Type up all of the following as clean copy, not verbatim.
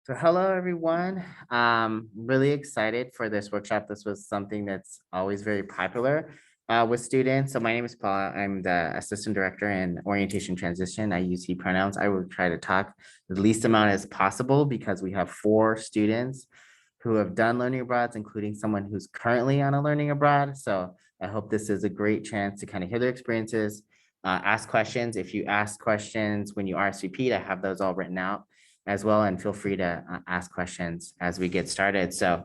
So hello everyone. Really excited for this workshop. This was something that's always very popular with students. So my name is Paul. I'm the assistant director in orientation transition. I use he pronouns. I will try to talk the least amount as possible because we have 4 students who have done learning abroad, including someone who's currently on a learning abroad. So I hope this is a great chance to kind of hear their experiences, ask questions. If you ask questions when you RSVP, I have those all written out as well, and feel free to ask questions as we get started. So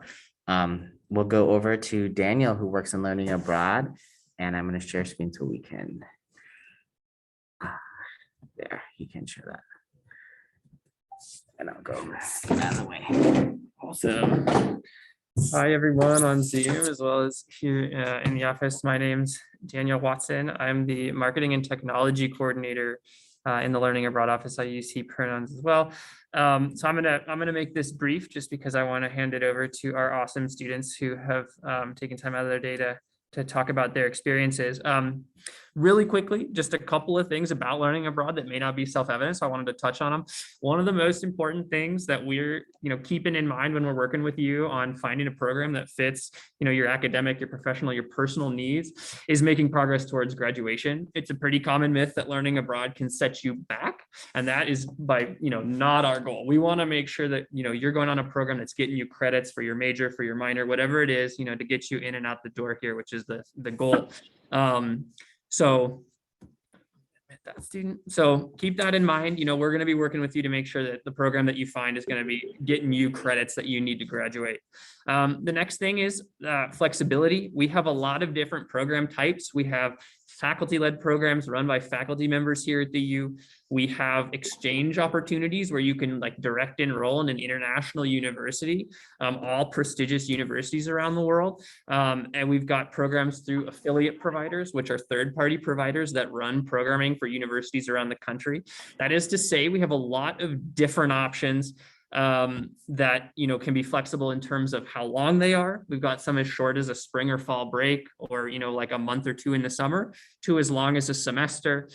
we'll go over to Daniel, who works in learning abroad, and I'm going to share screen so we can, there, he can share that. And I'll go out of the way. Awesome. Hi, everyone on Zoom, as well as here in the office. My name's Daniel Watson. I'm the marketing and technology coordinator in the Learning Abroad office. I use he pronouns as well. So I'm gonna make this brief just because I want to hand it over to our awesome students who have taken time out of their day to talk about their experiences. Really quickly, just a couple of things about learning abroad that may not be self-evident, so I wanted to touch on them. One of the most important things that we're keeping in mind when we're working with you on finding a program that fits your academic, your professional, your personal needs is making progress towards graduation. It's a pretty common myth that learning abroad can set you back, and that is by not our goal. We want to make sure that you're going on a program that's getting you credits for your major, for your minor, whatever it is, to get you in and out the door here, which is the goal. So that student. So keep that in mind. We're going to be working with you to make sure that the program that you find is going to be getting you credits that you need to graduate. The next thing is flexibility. We have a lot of different program types. We have faculty-led programs run by faculty members here at the U. We have exchange opportunities where you can direct enroll in an international university, all prestigious universities around the world. And we've got programs through affiliate providers, which are third-party providers that run programming for universities around the country. That is to say, we have a lot of different options that can be flexible in terms of how long they are. We've got some as short as a spring or fall break, or like a month or two in the summer, to as long as a semester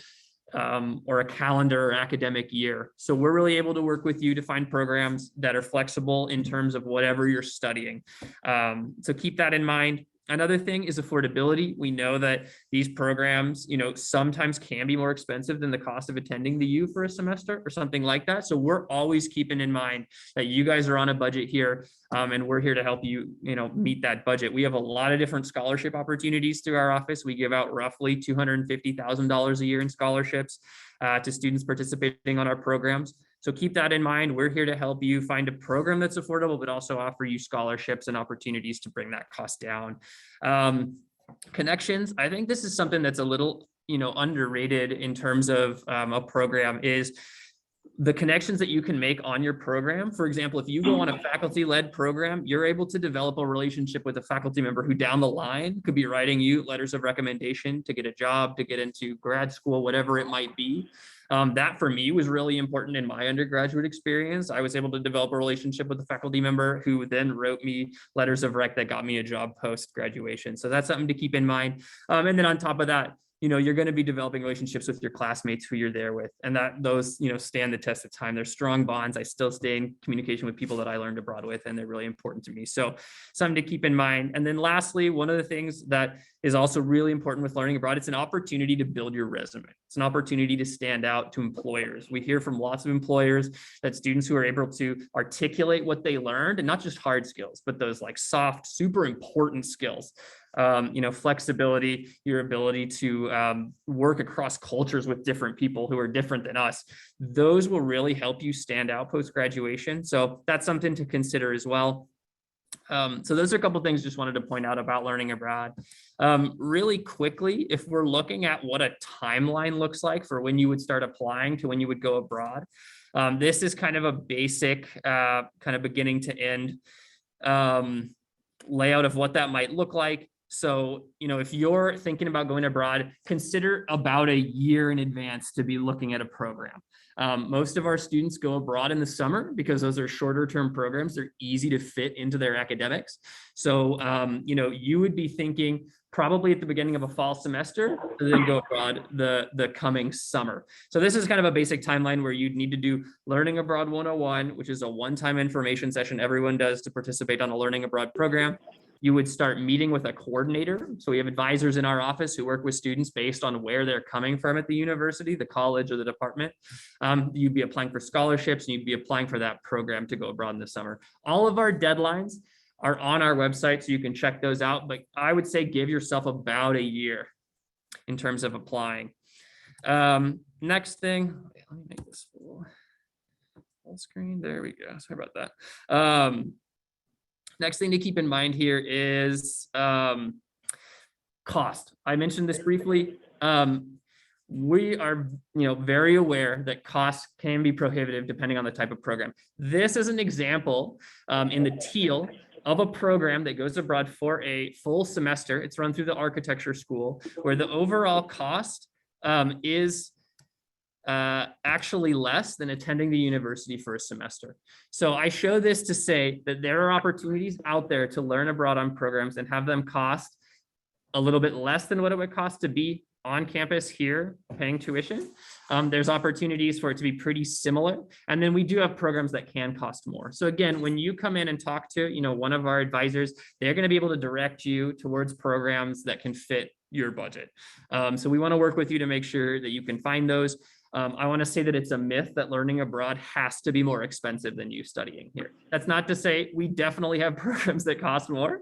or a calendar or academic year. So we're really able to work with you to find programs that are flexible in terms of whatever you're studying. So keep that in mind. Another thing is affordability. We know that these programs, sometimes can be more expensive than the cost of attending the U for a semester or something like that. So we're always keeping in mind that you guys are on a budget here, and we're here to help you, meet that budget. We have a lot of different scholarship opportunities through our office. We give out roughly $250,000 a year in scholarships to students participating on our programs. So keep that in mind. We're here to help you find a program that's affordable, but also offer you scholarships and opportunities to bring that cost down. Connections. I think this is something that's a little, underrated in terms of a program, is the connections that you can make on your program. For example, if you go on a faculty-led program, you're able to develop a relationship with a faculty member who down the line could be writing you letters of recommendation to get a job, to get into grad school, whatever it might be. That for me was really important in my undergraduate experience. I was able to develop a relationship with a faculty member who then wrote me letters of rec that got me a job post-graduation. So that's something to keep in mind. And then on top of that, you're going to be developing relationships with your classmates who you're there with, and that those, stand the test of time. They're strong bonds. I still stay in communication with people that I learned abroad with, and they're really important to me. So something to keep in mind. And then lastly, one of the things that is also really important with learning abroad, it's an opportunity to build your resume. It's an opportunity to stand out to employers. We hear from lots of employers that students who are able to articulate what they learned, and not just hard skills, but those soft, super important skills. Flexibility, your ability to work across cultures with different people who are different than us. Those will really help you stand out post-graduation. So that's something to consider as well. So those are a couple of things just wanted to point out about learning abroad. Really quickly, if we're looking at what a timeline looks like for when you would start applying to when you would go abroad, this is kind of a basic kind of beginning to end layout of what that might look like. So, if you're thinking about going abroad, consider about a year in advance to be looking at a program. Most of our students go abroad in the summer because those are shorter term programs. They're easy to fit into their academics. So, you would be thinking probably at the beginning of a fall semester, and then go abroad the coming summer. So this is kind of a basic timeline where you'd need to do Learning Abroad 101, which is a one-time information session everyone does to participate on a Learning Abroad program. You would start meeting with a coordinator. So we have advisors in our office who work with students based on where they're coming from at the university, the college, or the department. You'd be applying for scholarships, and you'd be applying for that program to go abroad in the summer. All of our deadlines are on our website, so you can check those out. But I would say give yourself about a year in terms of applying. Next thing, let me make this full screen. There we go. Sorry about that. Next thing to keep in mind here is cost. I mentioned this briefly. We are, very aware that costs can be prohibitive depending on the type of program. This is an example in the teal of a program that goes abroad for a full semester. It's run through the architecture school, where the overall cost is actually less than attending the university for a semester. So I show this to say that there are opportunities out there to learn abroad on programs and have them cost a little bit less than what it would cost to be on campus here paying tuition. There's opportunities for it to be pretty similar. And then we do have programs that can cost more. So again, when you come in and talk to, one of our advisors, they're going to be able to direct you towards programs that can fit your budget. So we want to work with you to make sure that you can find those. I want to say that it's a myth that learning abroad has to be more expensive than you studying here. That's not to say we definitely have programs that cost more,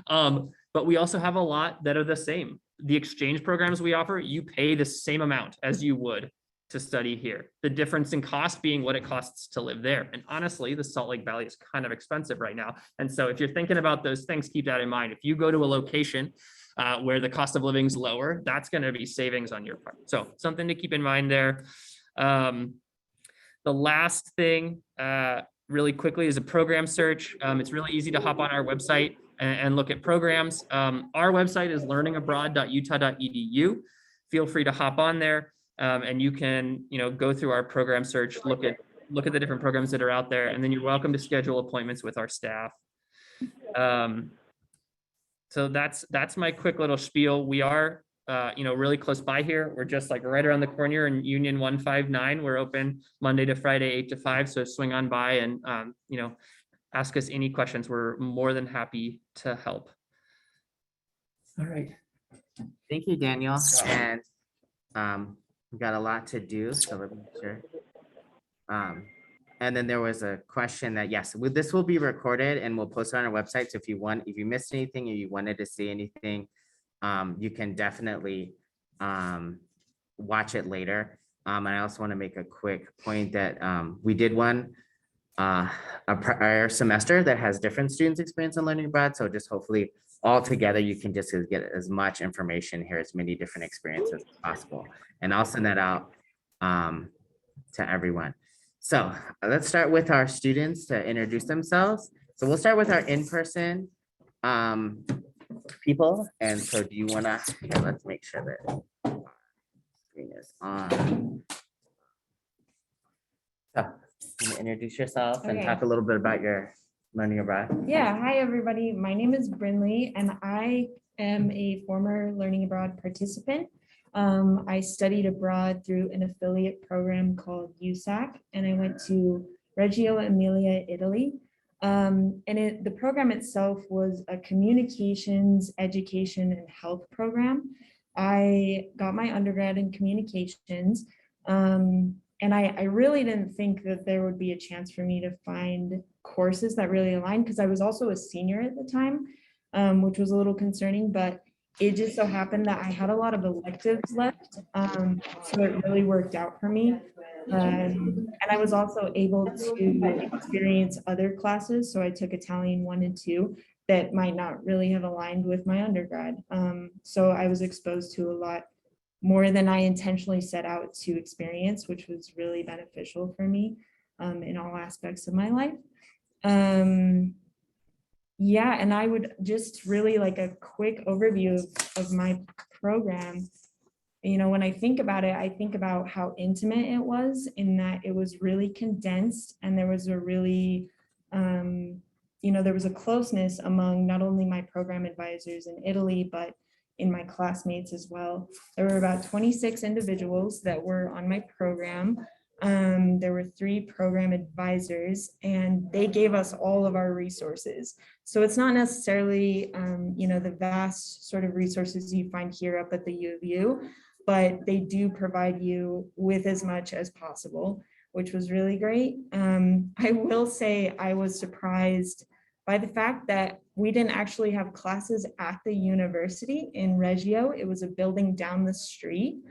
but we also have a lot that are the same. The exchange programs we offer, you pay the same amount as you would to study here. The difference in cost being what it costs to live there. And honestly, the Salt Lake Valley is kind of expensive right now. And so if you're thinking about those things, keep that in mind. If you go to a location where the cost of living is lower, that's going to be savings on your part. So something to keep in mind there. The last thing really quickly is a program search. It's really easy to hop on our website and look at programs. Our website is learningabroad.utah.edu. Feel free to hop on there and you can go through our program search, look at the different programs that are out there, and then you're welcome to schedule appointments with our staff. So that's my quick little spiel. We are really close by here. We're just like right around the corner in Union 159. We're open Monday to Friday, 8 to 5. So swing on by and ask us any questions. We're more than happy to help. All right. Thank you, Daniel. And we've got a lot to do, so let me make sure. And then there was a question that, yes, this will be recorded and we'll post it on our website. So if you missed anything or you wanted to see anything, you can definitely watch it later. I also want to make a quick point that we did one a prior semester that has different students' experience in learning abroad. So just hopefully all together, you can just get as much information here, as many different experiences as possible. And I'll send that out to everyone. So let's start with our students to introduce themselves. So we'll start with our in-person people. And so do you wanna, let's make sure that screen is on. So can you introduce yourself and talk a little bit about your learning abroad? Yeah, hi everybody. My name is Brinley and I am a former learning abroad participant. I studied abroad through an affiliate program called USAC, and I went to Reggio Emilia, Italy. The program itself was a communications, education, and health program. I got my undergrad in communications, and I really didn't think that there would be a chance for me to find courses that really aligned, because I was also a senior at the time, which was a little concerning, but it just so happened that I had a lot of electives left, so it really worked out for me. And I was also able to experience other classes. So I took Italian 1 and 2 that might not really have aligned with my undergrad. So I was exposed to a lot more than I intentionally set out to experience, which was really beneficial for me in all aspects of my life. Yeah, and I would just really like a quick overview of my program. When I think about it, I think about how intimate it was, in that it was really condensed, and there was a really, there was a closeness among not only my program advisors in Italy, but in my classmates as well. There were about 26 individuals that were on my program. There were 3 program advisors, and they gave us all of our resources. So it's not necessarily, the vast sort of resources you find here up at the U of U, but they do provide you with as much as possible, which was really great. I will say I was surprised by the fact that we didn't actually have classes at the university in Reggio. It was a building down the street.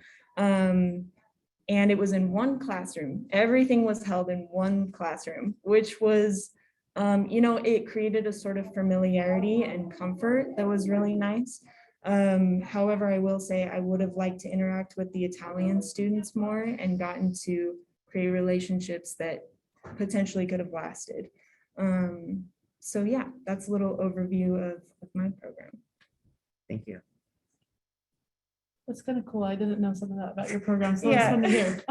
And it was in one classroom. Everything was held in one classroom, which was, it created a sort of familiarity and comfort that was really nice. However, I will say I would have liked to interact with the Italian students more and gotten to create relationships that potentially could have lasted. So yeah, that's a little overview of my program. Thank you. That's kind of cool. I didn't know some of that about your program, so it's Yeah. fun to hear.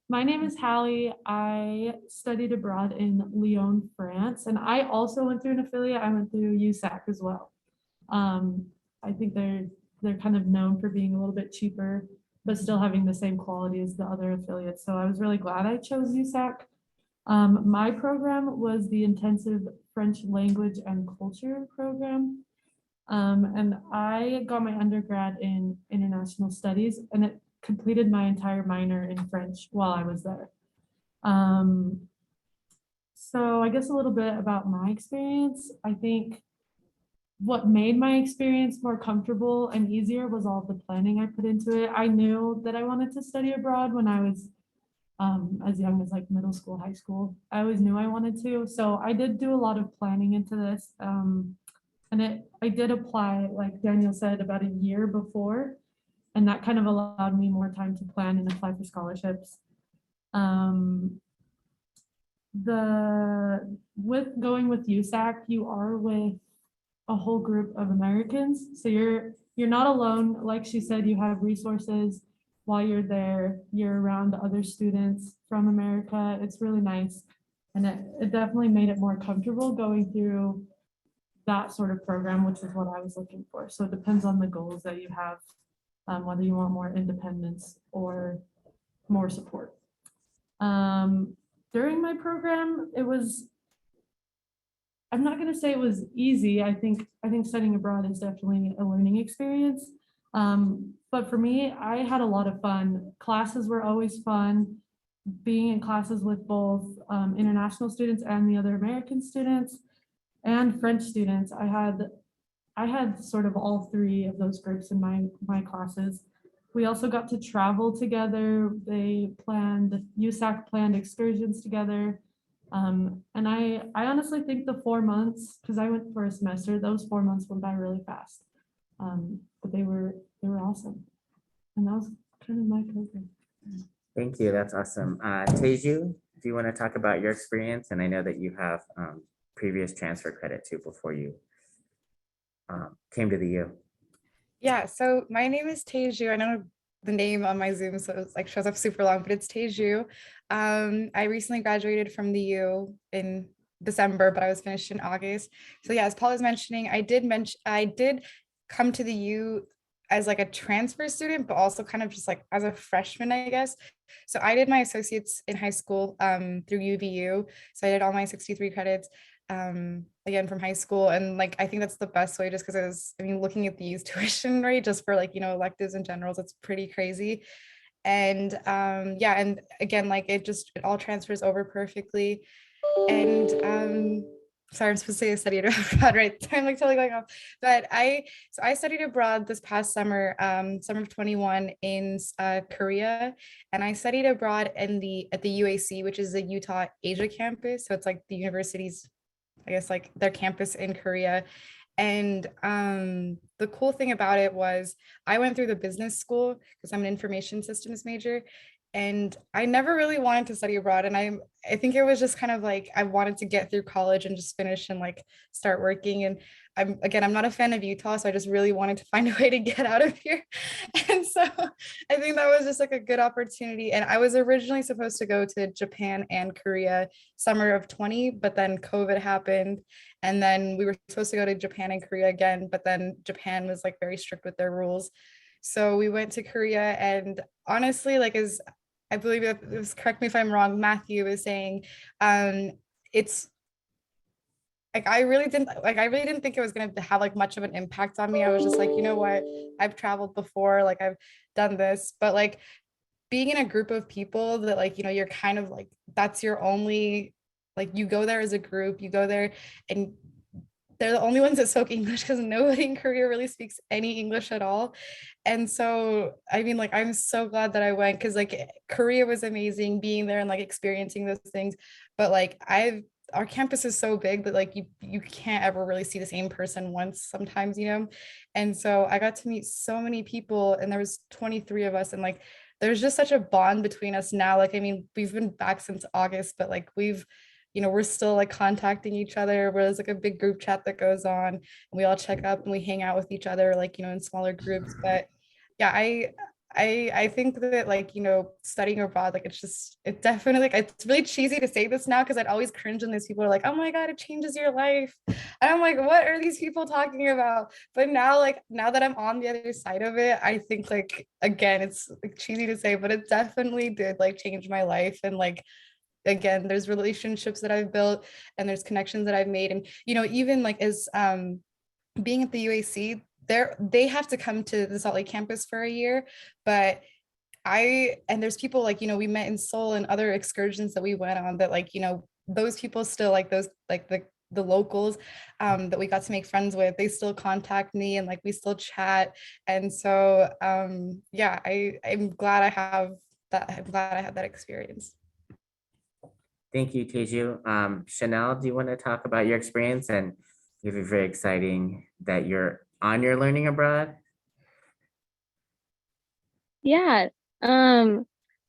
My name is Hallie. I studied abroad in Lyon, France, and I also went through an affiliate. I went through USAC as well. I think they're kind of known for being a little bit cheaper, but still having the same quality as the other affiliates. So I was really glad I chose USAC. My program was the intensive French language and culture program. And I got my undergrad in international studies, and it completed my entire minor in French while I was there. So I guess a little bit about my experience. I think what made my experience more comfortable and easier was all the planning I put into it. I knew that I wanted to study abroad when I was as young as like middle school, high school. I always knew I wanted to. So I did do a lot of planning into this. And I did apply, like Daniel said, about a year before, and that kind of allowed me more time to plan and apply for scholarships. With going with USAC, you are with a whole group of Americans, so you're not alone. Like she said, you have resources while you're there. You're around other students from America. It's really nice, and it definitely made it more comfortable going through that sort of program, which is what I was looking for. So it depends on the goals that you have, whether you want more independence or more support. During my program, I'm not going to say it was easy. I think studying abroad is definitely a learning experience. But for me, I had a lot of fun. Classes were always fun. Being in classes with both international students and the other American students and French students. I had sort of all 3 of those groups in my classes. We also got to travel together. USAC planned excursions together. And I honestly think the 4 months, because I went for a semester, those 4 months went by really fast. But they were awesome. And that was kind of my program. Thank you. That's awesome. Teju, do you want to talk about your experience? And I know that you have previous transfer credit too before you came to the U. Yeah, so my name is Teju. I know the name on my Zoom, so it's like shows up super long, but it's Teju. I recently graduated from the U in December, but I was finished in August. So yeah, as Paul was mentioning, I did come to the U as like a transfer student, but also kind of just like as a freshman, I guess. So I did my associates in high school through UVU. So I did all my 63 credits again from high school. And like, I think that's the best way, just because looking at the youth tuition rate just for like, electives and generals, it's pretty crazy. And yeah, and again, like it all transfers over perfectly. And sorry, I'm supposed to say I studied abroad, right? I'm like totally going off. But I studied abroad this past summer, summer of 21 in Korea, and I studied abroad at the UAC, which is the Utah Asia campus. So it's like the university's, I guess, like their campus in Korea. And the cool thing about it was I went through the business school because I'm an information systems major. And I never really wanted to study abroad. And I think it was just kind of like I wanted to get through college and just finish and like start working. And I'm not a fan of Utah, so I just really wanted to find a way to get out of here. And so I think that was just like a good opportunity. And I was originally supposed to go to Japan and Korea summer of 20, but then COVID happened. And then we were supposed to go to Japan and Korea again, but then Japan was like very strict with their rules. So we went to Korea, and honestly, like as I believe it was, correct me if I'm wrong, Matthew was saying, it's like I really didn't think it was gonna have like much of an impact on me. I was just like, you know what, I've traveled before, like I've done this, but like being in a group of people that like, you know, you're kind of like, that's your only, like you go there as a group, you go there and they're the only ones that spoke English because nobody in Korea really speaks any English at all. And so, I mean, like, I'm so glad that I went because, like, Korea was amazing being there and like experiencing those things. But like, our campus is so big that like you can't ever really see the same person once sometimes, you know. And so I got to meet so many people, and there was 23 of us, and like there's just such a bond between us now. Like, I mean, we've been back since August, but like we've, you know, we're still like contacting each other. Where there's like a big group chat that goes on, and we all check up and we hang out with each other, like, you know, in smaller groups. But yeah, I think that like, you know, studying abroad, like it's just, it definitely, like, it's really cheesy to say this now because I'd always cringe when these people are like, oh my God, it changes your life. And I'm like, what are these people talking about? But now, like, now that I'm on the other side of it, I think like, again, it's like cheesy to say, but it definitely did like change my life. And like, again, there's relationships that I've built and there's connections that I've made. And, you know, even like as being at the UAC, they have to come to the Salt Lake campus for a year, but and there's people like, you know, we met in Seoul and other excursions that we went on that like, you know, those people still like those, like the locals that we got to make friends with, they still contact me and like we still chat. And so yeah, I'm glad I have that. I'm glad I had that experience. Thank you, Teju. Chanel, do you want to talk about your experience? And it'd be very exciting that you're on your learning abroad. Yeah. So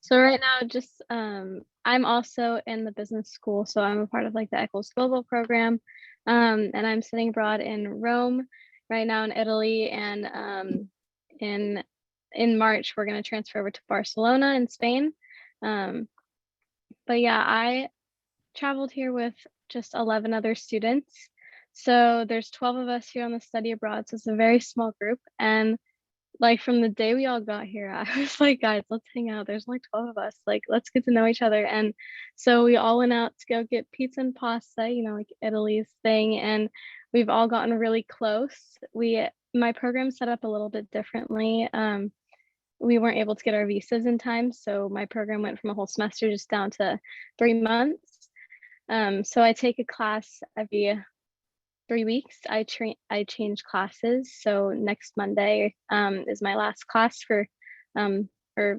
right now, just I'm also in the business school, so I'm a part of like the Eccles Global program, and I'm studying abroad in Rome right now in Italy, and in March we're going to transfer over to Barcelona in Spain. But yeah, I traveled here with just 11 other students. So there's 12 of us here on the study abroad, so it's a very small group. And like from the day we all got here, I was like, guys, let's hang out. There's like 12 of us. Like, let's get to know each other. And so we all went out to go get pizza and pasta, you know, like Italy's thing. And we've all gotten really close. My program set up a little bit differently. We weren't able to get our visas in time. So my program went from a whole semester just down to 3 months. So I take a class every 3 weeks. I change classes. So next Monday is my last class or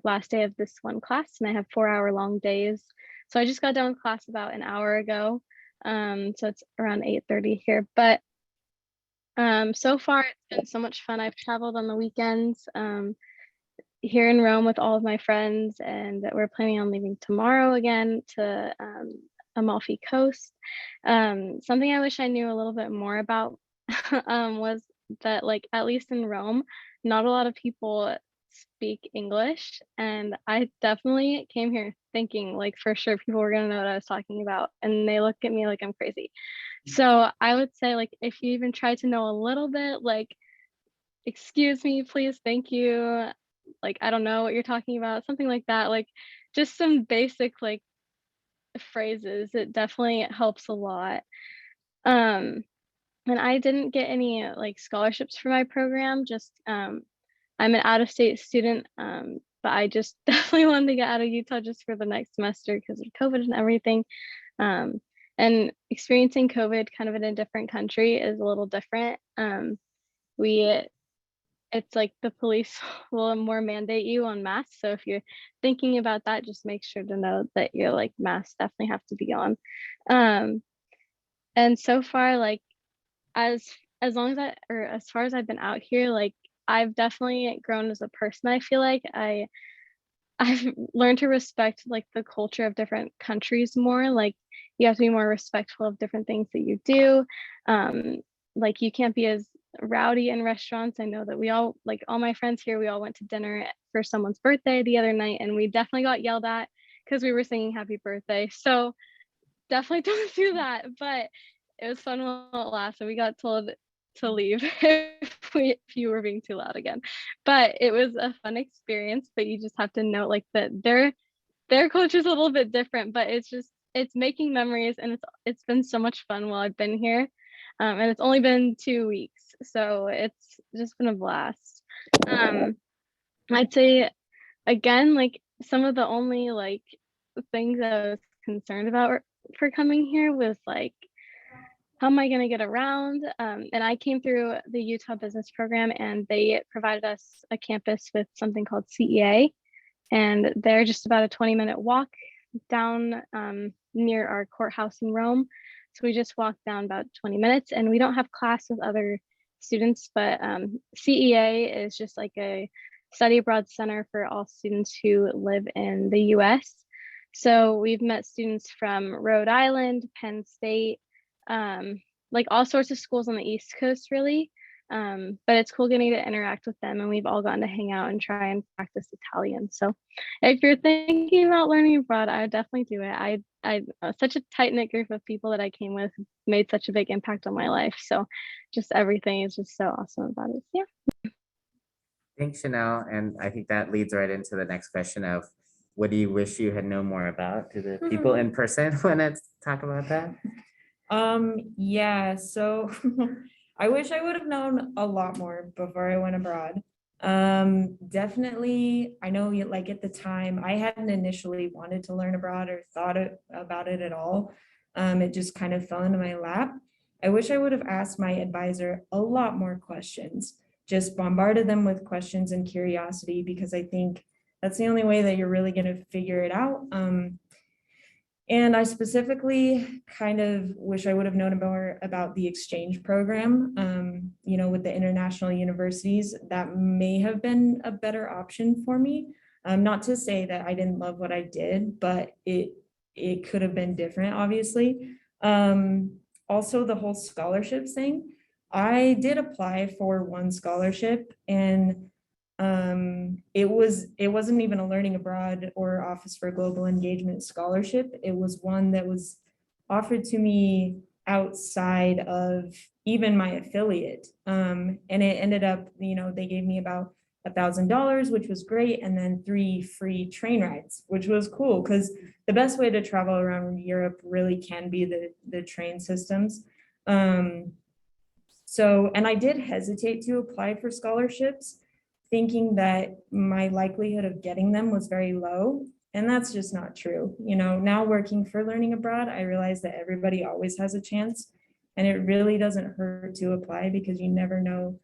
last day of this one class, and I have 4-hour long days. So I just got done with class about an hour ago. So it's around 8:30 here. But so far it's been so much fun. I've traveled on the weekends here in Rome with all of my friends, and we're planning on leaving tomorrow again to Amalfi Coast. Something I wish I knew a little bit more about was that, like, at least in Rome, not a lot of people speak English, and I definitely came here thinking like for sure people were gonna know what I was talking about, and they look at me like I'm crazy. So I would say, like, if you even try to know a little bit, like, excuse me, please, thank you, like, I don't know what you're talking about, something like that, like just some basic like phrases, it definitely helps a lot. Um, and I didn't get any like scholarships for my program, just I'm an out-of-state student, but I just definitely wanted to get out of Utah just for the next semester because of COVID and everything. Um, and experiencing COVID kind of in a different country is a little different. We It's like the police will more mandate you on masks. So if you're thinking about that, just make sure to know that your like masks definitely have to be on. Um, and so far, like as as long as I or as far as I've been out here, like I've definitely grown as a person. I feel like I've learned to respect like the culture of different countries more. Like you have to be more respectful of different things that you do. Like you can't be as rowdy in restaurants. I know that we all, like all my friends here, we all went to dinner for someone's birthday the other night and we definitely got yelled at because we were singing happy birthday. So definitely don't do that. But it was fun while it lasted. We got told to leave if you were being too loud again. But it was a fun experience. But you just have to know like that their culture is a little bit different. But it's making memories, and it's been so much fun while I've been here. And it's only been 2 weeks, so it's just been a blast. I'd say again, like some of the only like things I was concerned about for coming here was like, how am I going to get around? And I came through the Utah Business Program, and they provided us a campus with something called CEA, and they're just about a 20-minute walk down near our courthouse in Rome. So we just walked down about 20 minutes, and we don't have class with other students, but CEA is just like a study abroad center for all students who live in the US. So we've met students from Rhode Island, Penn State, like all sorts of schools on the East Coast, really. But it's cool getting to interact with them, and we've all gotten to hang out and try and practice Italian. So if you're thinking about learning abroad, I would definitely do it. I such a tight-knit group of people that I came with made such a big impact on my life. So just everything is just so awesome about it. Yeah. Thanks, Chanel. And I think that leads right into the next question of what do you wish you had known more about? Do the people in person want to talk about that? Yeah, so I wish I would have known a lot more before I went abroad. Definitely, I know like at the time, I hadn't initially wanted to learn abroad or thought about it at all. It just kind of fell into my lap. I wish I would have asked my advisor a lot more questions, just bombarded them with questions and curiosity, because I think that's the only way that you're really going to figure it out. And I specifically kind of wish I would have known more about the exchange program, with the international universities. That may have been a better option for me. Not to say that I didn't love what I did, but it could have been different, obviously. Also, the whole scholarships thing. I did apply for one scholarship, and it wasn't even a learning abroad or Office for Global Engagement scholarship. It was one that was offered to me outside of even my affiliate. And it ended up, they gave me about $1,000, which was great, and then 3 free train rides, which was cool because the best way to travel around Europe really can be the train systems. So, and I did hesitate to apply for scholarships, thinking that my likelihood of getting them was very low. And that's just not true. Now working for learning abroad, I realize that everybody always has a chance, and it really doesn't hurt to apply because you never know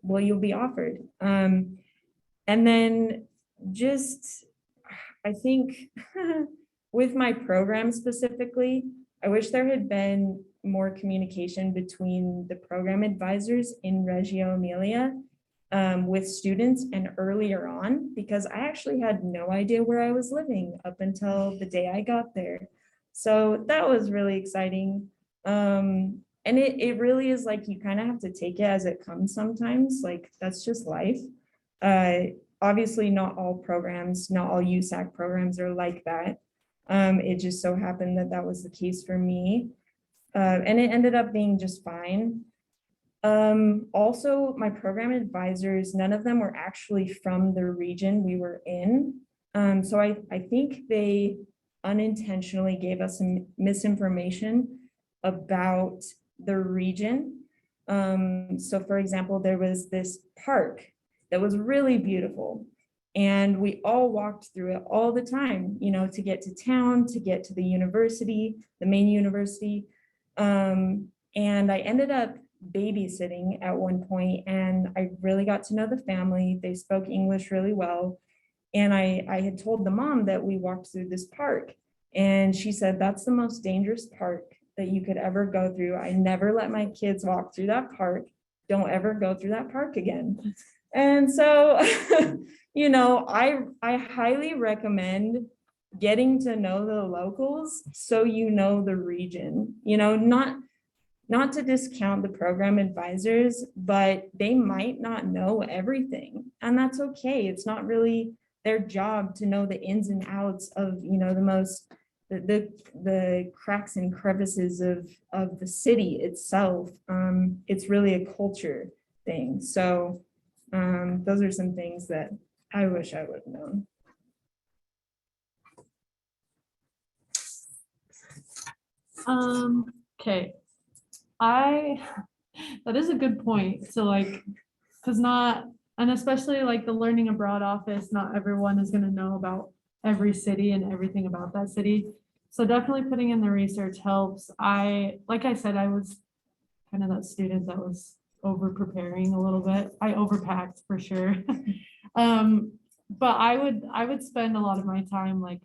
what you'll be offered. And then just, I think with my program specifically, I wish there had been more communication between the program advisors in Reggio Emilia with students and earlier on, because I actually had no idea where I was living up until the day I got there. So that was really exciting. And it really is like you kind of have to take it as it comes sometimes. Like that's just life. Obviously, not all programs, not all USAC programs are like that. It just so happened that that was the case for me. And it ended up being just fine. Also, my program advisors, none of them were actually from the region we were in. So I think they unintentionally gave us some misinformation about the region. So for example, there was this park that was really beautiful, and we all walked through it all the time, to get to town, to get to the university, the main university. And I ended up babysitting at one point, and I really got to know the family. They spoke English really well. And I had told the mom that we walked through this park, and she said, that's the most dangerous park that you could ever go through. I never let my kids walk through that park. Don't ever go through that park again. And so, I highly recommend getting to know the locals so you know the region, not to discount the program advisors, but they might not know everything. And that's okay. It's not really their job to know the ins and outs of, the cracks and crevices of the city itself. It's really a culture thing. So those are some things that I wish I would have known. Okay. That is a good point. So like, because and especially like the learning abroad office, not everyone is going to know about every city and everything about that city. So definitely putting in the research helps. Like I said, I was kind of that student that was over preparing a little bit. I overpacked for sure. But I would spend a lot of my time like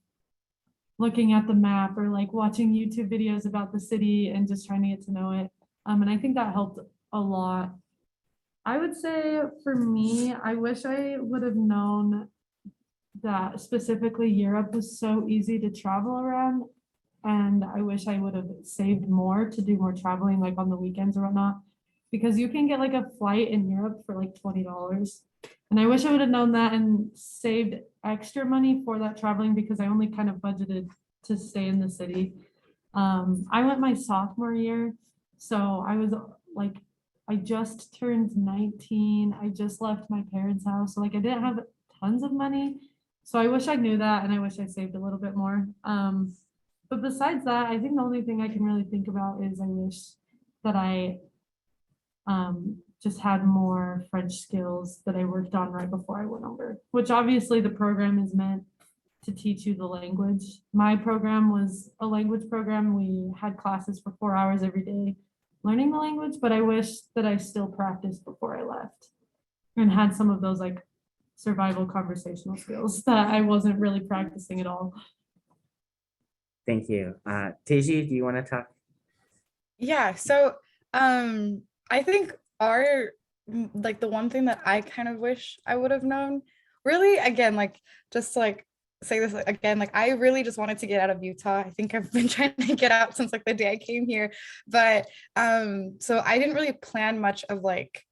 looking at the map or like watching YouTube videos about the city and just trying to get to know it. And I think that helped a lot. I would say for me, I wish I would have known that specifically Europe was so easy to travel around. And I wish I would have saved more to do more traveling, like on the weekends or whatnot, because you can get like a flight in Europe for like $20. And I wish I would have known that and saved extra money for that traveling because I only kind of budgeted to stay in the city. I went my sophomore year, so I was like, I just turned 19. I just left my parents' house. So like I didn't have tons of money. So I wish I knew that and I wish I saved a little bit more. But besides that, I think the only thing I can really think about is I wish that I just had more French skills that I worked on right before I went over, which obviously the program is meant to teach you the language. My program was a language program. We had classes for 4 hours every day learning the language, but I wish that I still practiced before I left and had some of those like survival conversational skills that I wasn't really practicing at all. Thank you. Teji, do you want to talk? Yeah, so I think like the one thing that I kind of wish I would have known, really, again, like just to, like say this again, like I really just wanted to get out of Utah. I think I've been trying to get out since like the day I came here. But so I didn't really plan much of like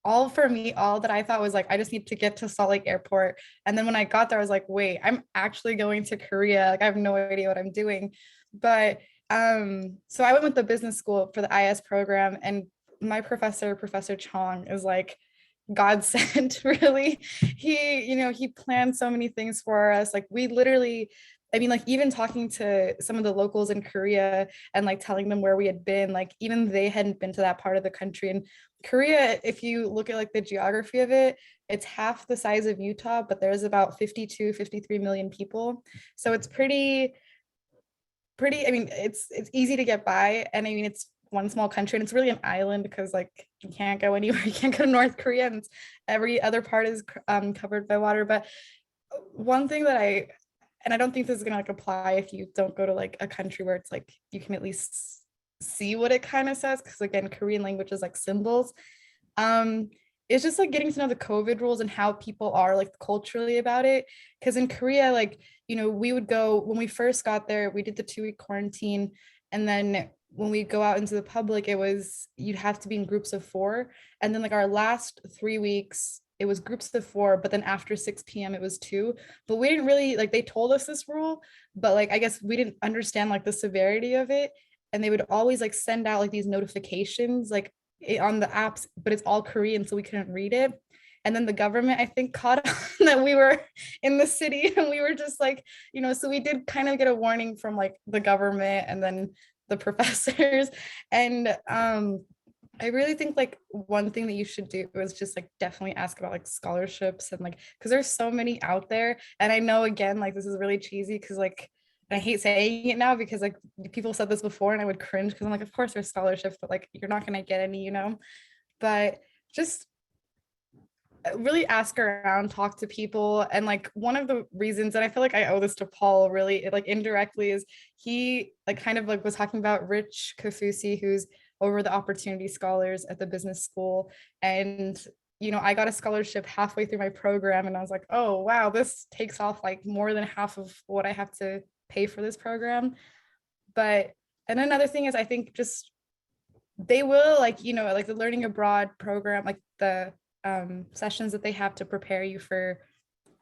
all that I thought was like I just need to get to Salt Lake Airport. And then when I got there, I was like, wait, I'm actually going to Korea. Like I have no idea what I'm doing. But so I went with the business school for the IS program, and my Professor Chong is like God sent, really. He planned so many things for us. Like we literally, I mean, like even talking to some of the locals in Korea and like telling them where we had been, like even they hadn't been to that part of the country. And Korea, if you look at like the geography of it, it's half the size of Utah, but there's about 53 million people. So it's pretty, I mean, it's easy to get by. And I mean, it's one small country and it's really an island because like you can't go anywhere. You can't go to North Korea and every other part is covered by water. But one thing that I don't think this is gonna like apply if you don't go to like a country where it's like you can at least see what it kind of says, because again, Korean language is like symbols. It's just like getting to know the COVID rules and how people are like culturally about it. Because in Korea, like, we would go when we first got there, we did the 2-week quarantine. And then when we go out into the public, you'd have to be in groups of 4. And then like our last 3 weeks, it was groups of 4, but then after 6 p.m. it was 2. But we didn't really like, they told us this rule, but like I guess we didn't understand like the severity of it. And they would always like send out like these notifications like on the apps, but it's all Korean, so we couldn't read it. And then the government, I think, caught on that we were in the city and we were just like, so we did kind of get a warning from like the government and then the professors. And I really think like one thing that you should do is just like definitely ask about like scholarships and like, because there's so many out there. And I know again, like this is really cheesy because like I hate saying it now because like people said this before and I would cringe because I'm like, of course there's scholarships, but like you're not gonna get any, but just really ask around, talk to people. And like one of the reasons, and I feel like I owe this to Paul really like indirectly, is he like kind of like was talking about Rich Kafusi, who's over the opportunity scholars at the business school. And I got a scholarship halfway through my program and I was like, oh, wow, this takes off like more than half of what I have to pay for this program. But, and another thing is, I think just they will like, like the learning abroad program, like the sessions that they have to prepare you for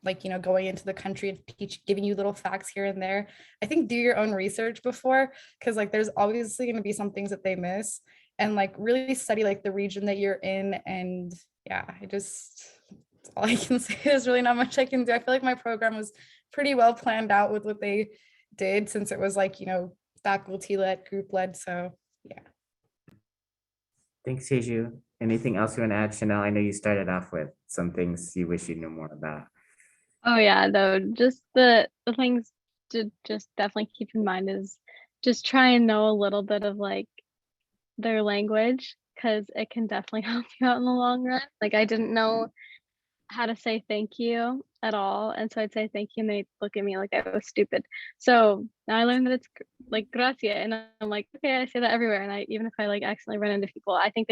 like, going into the country and giving you little facts here and there. I think do your own research before, because like there's obviously going to be some things that they miss, and like really study like the region that you're in. And yeah, that's all I can say. There's really not much I can do. I feel like my program was pretty well planned out with what they did, since it was like, faculty led, group led. So yeah. Thanks, Teju. Anything else you want to add, Chanel? I know you started off with some things you wish you knew more about. Oh yeah, though, just the things to just definitely keep in mind is just try and know a little bit of like their language, because it can definitely help you out in the long run. Like I didn't know how to say thank you at all, and so I'd say thank you and they'd look at me like I was stupid. So now I learned that it's like gracia, and I'm like, okay, I say that everywhere. And I, even if I like accidentally run into people, I think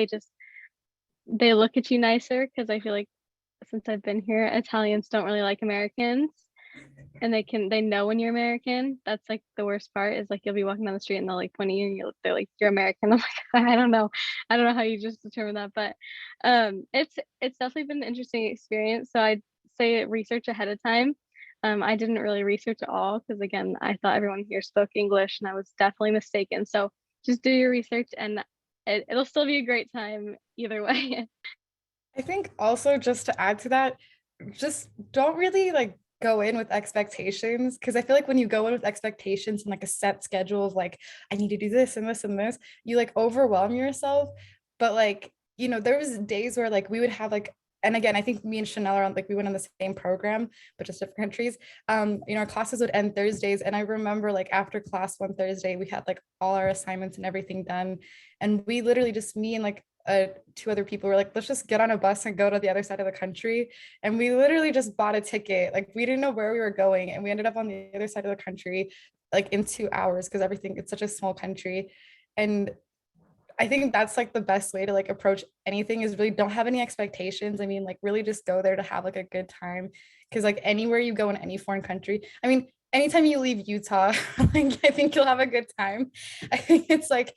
they look at you nicer, because I feel like since I've been here, Italians don't really like Americans, and they know when you're American. That's like the worst part, is like you'll be walking down the street and they'll like point at you and they're like, you're American. I'm like, I don't know how you just determine that, but it's definitely been an interesting experience. So I'd say research ahead of time. I didn't really research at all, because again, I thought everyone here spoke English and I was definitely mistaken. So just do your research, and it'll still be a great time either way. I think also, just to add to that, just don't really like go in with expectations, because I feel like when you go in with expectations and like a set schedule of like, I need to do this and this and this, you like overwhelm yourself. But like, there was days where like we would have like, and again, I think me and Chanel are on, like we went on the same program, but just different countries. Our classes would end Thursdays. And I remember like after class one Thursday, we had like all our assignments and everything done. And we literally just, me and like two other people were like, let's just get on a bus and go to the other side of the country. And we literally just bought a ticket. Like we didn't know where we were going. And we ended up on the other side of the country, like in 2 hours, because it's such a small country. And I think that's like the best way to like approach anything, is really don't have any expectations. I mean, like really just go there to have like a good time. Because like anywhere you go in any foreign country, I mean, anytime you leave Utah, like I think you'll have a good time. I think it's like,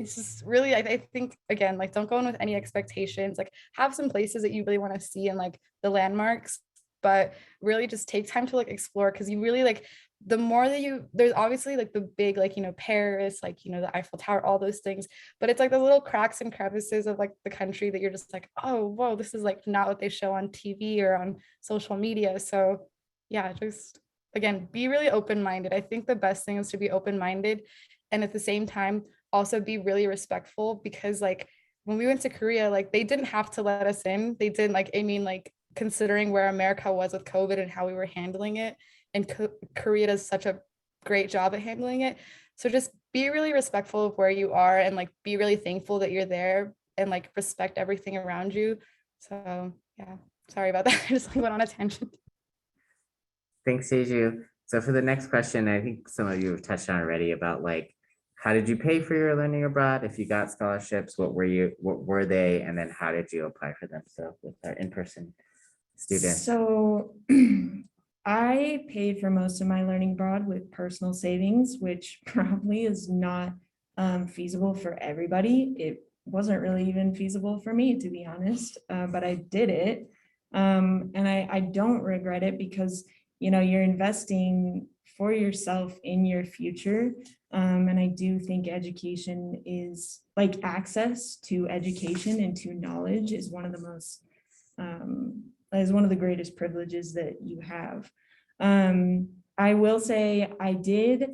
it's just really, I think again, like don't go in with any expectations, like have some places that you really want to see and like the landmarks, but really just take time to like explore, because you really like, the more that there's obviously like the big, like, Paris, like, the Eiffel Tower, all those things, but it's like the little cracks and crevices of like the country that you're just like, oh, whoa, this is like not what they show on TV or on social media. So yeah, just again, be really open-minded. I think the best thing is to be open-minded, and at the same time also be really respectful, because like when we went to Korea, like they didn't have to let us in. They didn't, like, I mean, like considering where America was with COVID and how we were handling it, and Korea does such a great job at handling it. So just be really respectful of where you are, and like be really thankful that you're there, and like respect everything around you. So yeah, sorry about that. I just like went on a tangent. Thanks, Teju. So for the next question, I think some of you have touched on already about like, how did you pay for your learning abroad? If you got scholarships, what were they? And then how did you apply for them? So with our in-person students. So I paid for most of my learning abroad with personal savings, which probably is not feasible for everybody. It wasn't really even feasible for me, to be honest, but I did it. And I don't regret it, because, you're investing for yourself in your future. And I do think education is like, access to education and to knowledge is one of the most is one of the greatest privileges that you have. I will say I did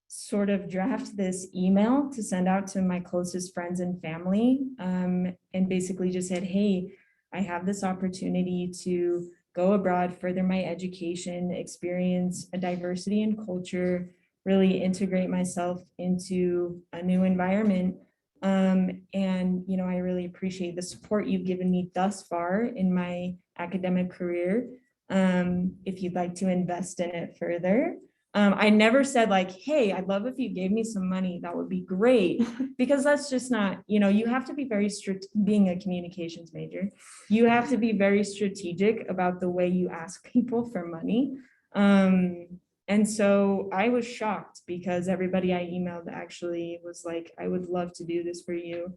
sort of draft this email to send out to my closest friends and family, and basically just said, hey, I have this opportunity to go abroad, further my education, experience a diversity in culture, really integrate myself into a new environment. And, I really appreciate the support you've given me thus far in my academic career. If you'd like to invest in it further, I never said like, hey, I'd love if you gave me some money, that would be great. Because that's just not, you have to be very strict, being a communications major, you have to be very strategic about the way you ask people for money. And so I was shocked because everybody I emailed actually was like, I would love to do this for you.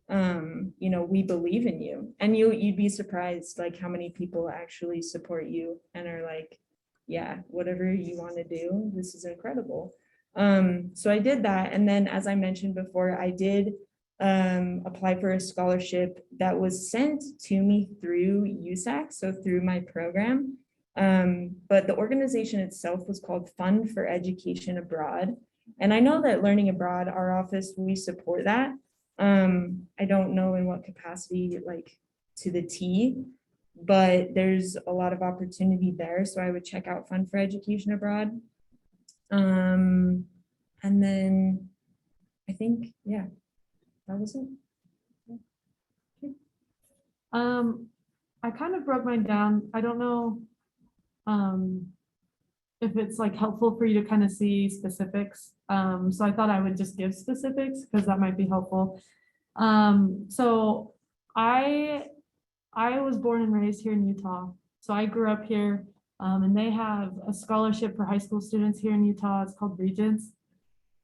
We believe in you. And you'd be surprised like how many people actually support you and are like, yeah, whatever you want to do, this is incredible. So I did that. And then, as I mentioned before, I did apply for a scholarship that was sent to me through USAC, so through my program. But the organization itself was called Fund for Education Abroad. And I know that learning abroad, our office, we support that. I don't know in what capacity, like to the T, but there's a lot of opportunity there. So I would check out Fund for Education Abroad. And then I think, yeah, that was it. I kind of broke mine down. I don't know if it's like helpful for you to kind of see specifics. So I thought I would just give specifics because that might be helpful. So I was born and raised here in Utah. So I grew up here, and they have a scholarship for high school students here in Utah. It's called Regents.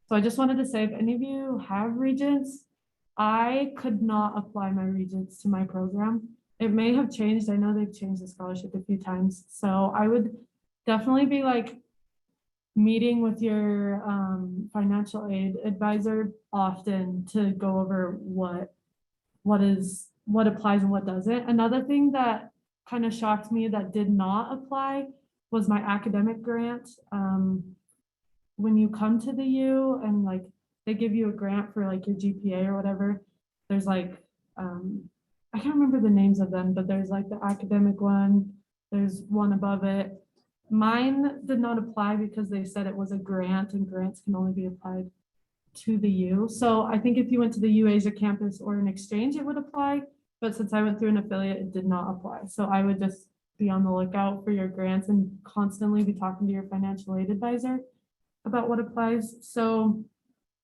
So I just wanted to say, if any of you have Regents, I could not apply my Regents to my program. It may have changed. I know they've changed the scholarship a few times. So I would definitely be like meeting with your financial aid advisor often to go over what applies and what doesn't. Another thing that kind of shocked me that did not apply was my academic grant. When you come to the U and like they give you a grant for like your GPA or whatever, there's like I can't remember the names of them, but there's like the academic one, there's one above it. Mine did not apply because they said it was a grant and grants can only be applied to the U. So I think if you went to the U Asia campus or an exchange, it would apply. But since I went through an affiliate, it did not apply. So I would just be on the lookout for your grants and constantly be talking to your financial aid advisor about what applies. So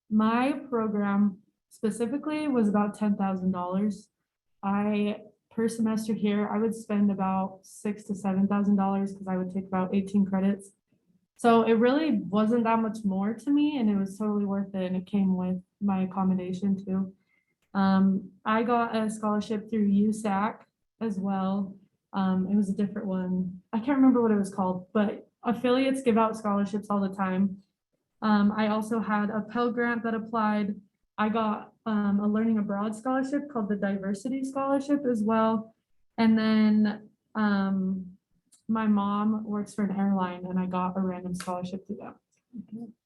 my program specifically was about $10,000. Per semester here, I would spend about $6,000 to $7,000 because I would take about 18 credits. So it really wasn't that much more to me, and it was totally worth it. And it came with my accommodation too. I got a scholarship through USAC as well. It was a different one. I can't remember what it was called, but affiliates give out scholarships all the time. I also had a Pell Grant that applied. I got a learning abroad scholarship called the Diversity Scholarship as well. And then my mom works for an airline and I got a random scholarship through them.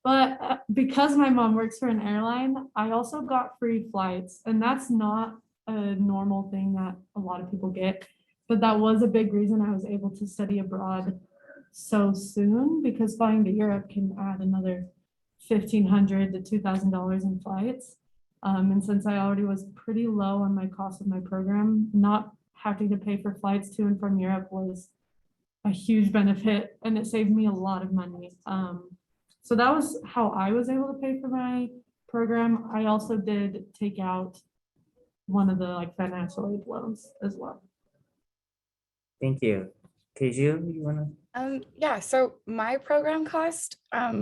But because my mom works for an airline, I also got free flights. And that's not a normal thing that a lot of people get. But that was a big reason I was able to study abroad so soon, because flying to Europe can add another $1,500 to $2,000 in flights. And since I already was pretty low on my cost of my program, not having to pay for flights to and from Europe was a huge benefit, and it saved me a lot of money. So that was how I was able to pay for my program. I also did take out one of the like financial aid loans as well. Thank you. Teju, you wanna? Yeah, so my program cost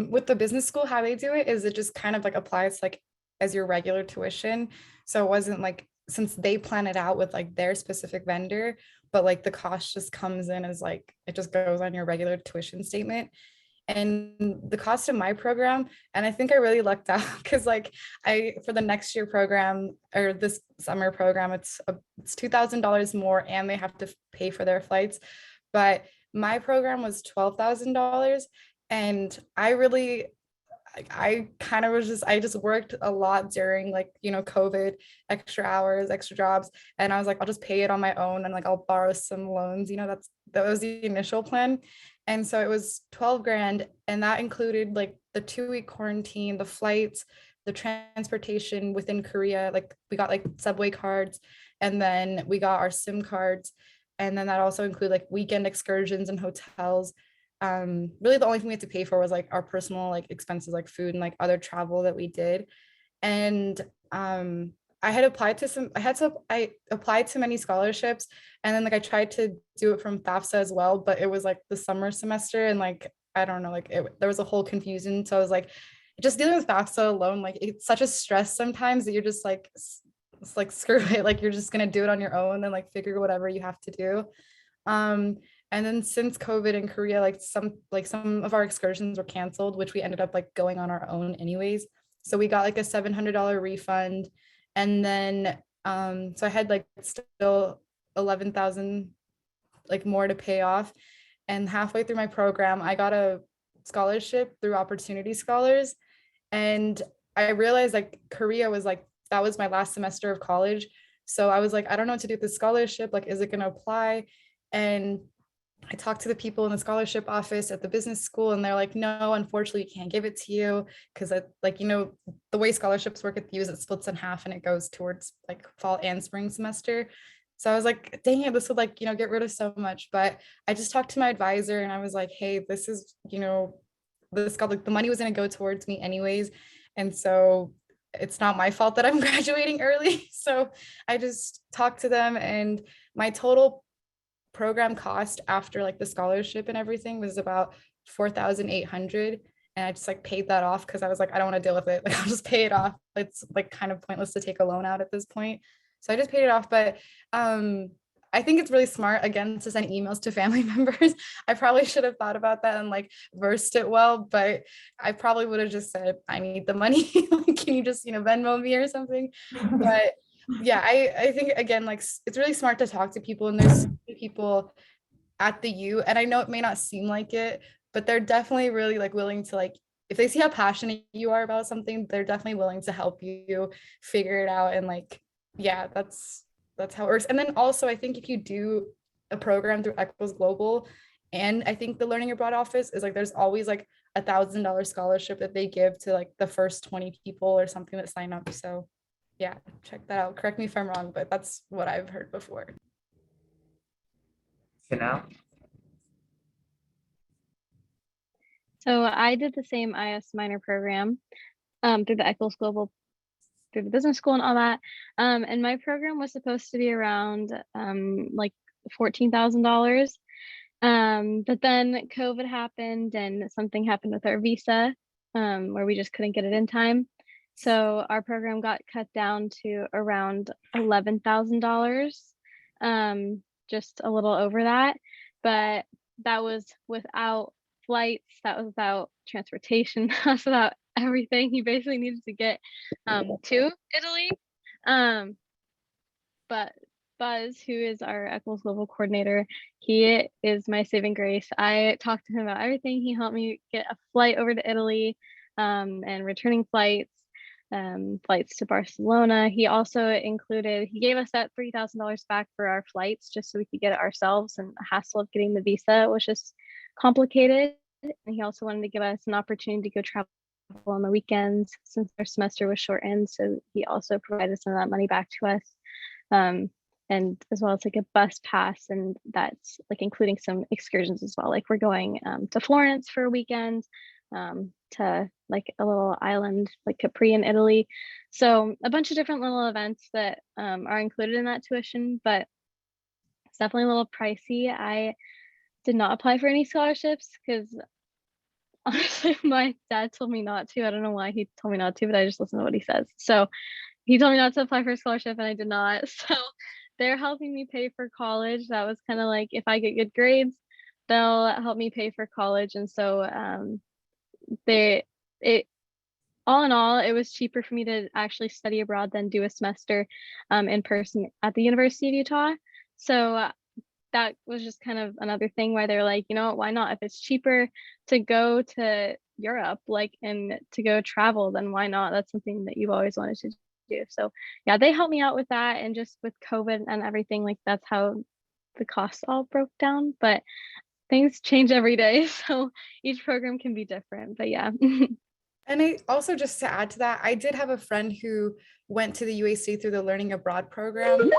with the business school, how they do it is it just kind of like applies like as your regular tuition. So it wasn't like, since they plan it out with like their specific vendor, but like the cost just comes in as like, it just goes on your regular tuition statement. And the cost of my program, and I think I really lucked out because like for the next year program or this summer program, it's $2,000 more and they have to pay for their flights. But my program was $12,000, and I kind of was I just worked a lot during like, COVID, extra hours, extra jobs. And I was like, I'll just pay it on my own and like, I'll borrow some loans, that was the initial plan. And so it was 12 grand. And that included like the 2-week quarantine, the flights, the transportation within Korea. Like we got like subway cards, and then we got our SIM cards. And then that also included like weekend excursions and hotels. really the only thing we had to pay for was like our personal like expenses, like food and like other travel that we did. And I applied to many scholarships, and then like I tried to do it from FAFSA as well, but it was like the summer semester, and like I don't know, like there was a whole confusion. So I was like, just dealing with FAFSA alone, like it's such a stress sometimes that you're just like it's like screw it, like you're just gonna do it on your own and like figure whatever you have to do. Um, and then since COVID in Korea, like some of our excursions were canceled, which we ended up like going on our own anyways. So we got like a $700 refund. And then so I had like still 11,000 like more to pay off. And halfway through my program, I got a scholarship through Opportunity Scholars. And I realized like Korea was like, that was my last semester of college. So I was like, I don't know what to do with this scholarship. Like, is it going to apply? And I talked to the people in the scholarship office at the business school, and they're like, no, unfortunately, we can't give it to you because like, the way scholarships work at the U is it splits in half and it goes towards like fall and spring semester. So I was like, dang it, this would like, get rid of so much. But I just talked to my advisor and I was like, hey, this is, like the money was going to go towards me anyways. And so it's not my fault that I'm graduating early. So I just talked to them, and my total program cost after like the scholarship and everything was about 4,800, and I just like paid that off because I was like, I don't want to deal with it, like I'll just pay it off. It's like kind of pointless to take a loan out at this point, so I just paid it off. But I think it's really smart again to send emails to family members. I probably should have thought about that and like versed it well, but I probably would have just said, I need the money. Can you just Venmo me or something? But yeah, I think again, like it's really smart to talk to people, and there's people at the U, and I know it may not seem like it, but they're definitely really like willing to like, if they see how passionate you are about something, they're definitely willing to help you figure it out. And like, yeah, that's how it works. And then also I think if you do a program through Equals Global, and I think the Learning Abroad office is like, there's always like $1,000 scholarship that they give to like the first 20 people or something that sign up. So yeah, check that out. Correct me if I'm wrong, but that's what I've heard before. Chanel? So I did the same IS minor program through the Eccles Global, through the business school and all that. And my program was supposed to be around like $14,000. But then COVID happened and something happened with our visa where we just couldn't get it in time. So our program got cut down to around $11,000, just a little over that. But that was without flights, that was without transportation, that was without everything. He basically needed to get to Italy. But Buzz, who is our Eccles Global coordinator, he is my saving grace. I talked to him about everything. He helped me get a flight over to Italy and returning flights, flights to Barcelona. He also he gave us that $3,000 back for our flights just so we could get it ourselves, and the hassle of getting the visa was just complicated. And he also wanted to give us an opportunity to go travel on the weekends since our semester was shortened. So he also provided some of that money back to us. And as well as like a bus pass, and that's like including some excursions as well. Like we're going to Florence for a weekend, to like a little island like Capri in Italy. So a bunch of different little events that are included in that tuition, but it's definitely a little pricey. I did not apply for any scholarships because honestly my dad told me not to. I don't know why he told me not to, but I just listen to what he says. So he told me not to apply for a scholarship and I did not. So they're helping me pay for college. That was kind of like, if I get good grades, they'll help me pay for college. And so all in all, it was cheaper for me to actually study abroad than do a semester in person at the University of Utah. So that was just kind of another thing why they're like, why not? If it's cheaper to go to Europe, like, and to go travel, then why not? That's something that you've always wanted to do. So yeah, they helped me out with that, and just with COVID and everything, like that's how the costs all broke down. But things change every day, so each program can be different. But yeah. And I also, just to add to that, I did have a friend who went to the UAC through the Learning Abroad program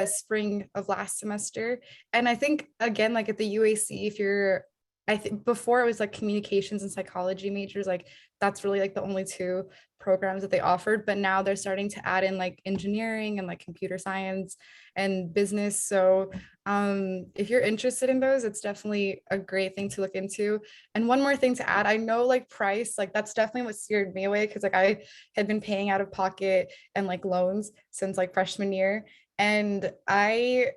spring of last semester. And I think again, like at the UAC, if you're I think before it was like communications and psychology majors, like that's really like the only two programs that they offered. But now they're starting to add in like engineering and like computer science and business. So if you're interested in those, it's definitely a great thing to look into. And one more thing to add, I know like price, like that's definitely what steered me away because like I had been paying out of pocket and like loans since like freshman year. And I